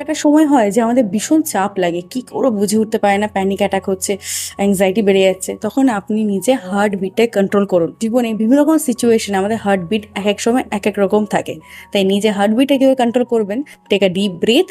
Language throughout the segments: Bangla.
একটা সময় হয় যে আমাদের ভীষণ চাপ লাগে, কি করে বুঝে উঠতে পারে না, প্যানিক অ্যাটাক হচ্ছে, অ্যাংজাইটি বেড়ে যাচ্ছে। তখন আপনি নিজে হার্ট বিটটাকে কন্ট্রোল করুন। জীবনে বিভিন্ন রকম সিচুয়েশন আমাদের হার্ট বিট এক এক সময় এক এক রকম থাকে, তাই নিজে হার্ট বিটটা কীভাবে কন্ট্রোল করবেন, take a deep breath,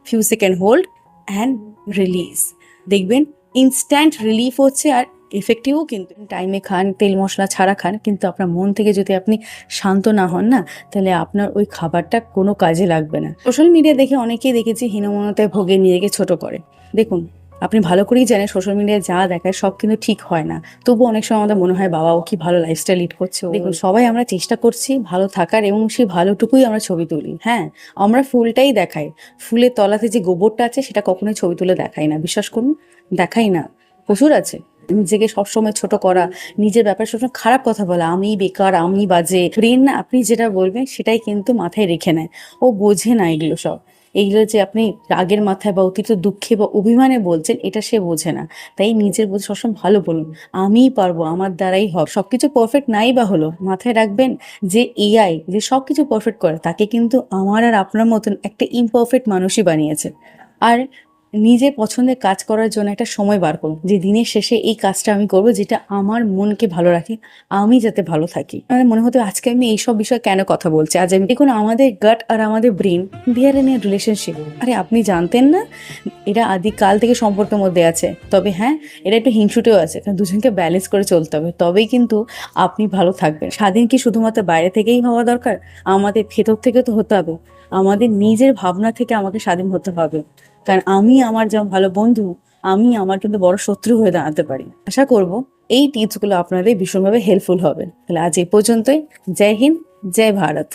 few second hold and release. দেখবেন ইনস্ট্যান্ট রিলিফ হচ্ছে, আর এফেক্টিভও। কিন্তু টাইমে খান, তেল মশলা ছাড়া খান, কিন্তু আপনার মন থেকে যদি আপনি শান্ত না হন না, তাহলে আপনার ওই খাবারটা কোনো কাজে লাগবে না। সোশ্যাল মিডিয়া দেখে অনেকেই দেখেছি হীনমন্যতায় ভোগে নিজেকে ছোট করে। দেখুন, আপনি ভালো করেই জানেন সোশ্যাল মিডিয়ায় যা দেখায় সব কিন্তু ঠিক হয় না। তবুও অনেক সময় আমাদের মনে হয় বাবা ও কি ভালো লাইফস্টাইল লিড করছে। দেখুন, সবাই আমরা চেষ্টা করছি ভালো থাকার, এবং সেই ভালোটুকুই আমরা ছবি তুলি। হ্যাঁ, আমরা ফুলটাই দেখাই, ফুলের তলাতে যে গোবরটা আছে সেটা কখনোই ছবি তুলে দেখাই না। বিশ্বাস করুন, দেখাই না। প্রচুর আছে নিজেকে সবসময় ছোট করা, নিজের ব্যাপারে সবসময় খারাপ কথা বলা, আমি বেকার, আমি বাজে। ব্রেন না আপনি যেটা বলবেন সেটাই কিন্তু মাথায় রেখে নেয়। ও বোঝে না এগুলো সব। এইগুলো যে আপনি রাগের মাথায় বা অতীত দুঃখে বা অভিমানে বলছেন, এটা সে বোঝে না। তাই নিজের বোঝে সবসময় ভালো বলুন, আমিই পারবো, আমার দ্বারাই হবে। সবকিছু পারফেক্ট নাই বা হলো, মাথায় রাখবেন যে এআই যে সবকিছু পারফেক্ট করে, তাকে কিন্তু আমার আর আপনার মতন একটা ইমপারফেক্ট মানুষই বানিয়েছে। আর নিজের পছন্দের কাজ করার জন্য একটা সময় বার করুন, যে দিনের শেষে এই কাজটা আমি করব যেটা আমার মনকে ভালো রাখে, আমি যাতে ভালো থাকি। মানে মনে হতো আজকে আমি এইসব বিষয়ে কেন কথা বলছি। আজ আমি দেখুন, আমাদের গাট আর আমাদের brain they're in a relationship. আরে আপনি জানতেন না এরা আদিকাল থেকে সম্পর্কের মধ্যে আছে? তবে হ্যাঁ, এটা একটু হিংসুটেও আছে, কারণ দুজনকে ব্যালেন্স করে চলতে হবে, তবেই কিন্তু আপনি ভালো থাকবেন। স্বাধীন কি শুধুমাত্র বাইরে থেকেই হওয়া দরকার? আমাদের ভেতর থেকে তো হতে হবে। আমাদের নিজের ভাবনা থেকে আমাকে স্বাধীন হতে হবে। কারণ আমি আমার যেমন ভালো বন্ধু, আমি আমার কিন্তু বড় শত্রু হয়ে দাঁড়াতে পারি। আশা করব এই টিপসগুলো আপনাদের ভীষণভাবে হেল্পফুল হবে। তাহলে আজ এই পর্যন্তই। জয় হিন্দ, জয় ভারত।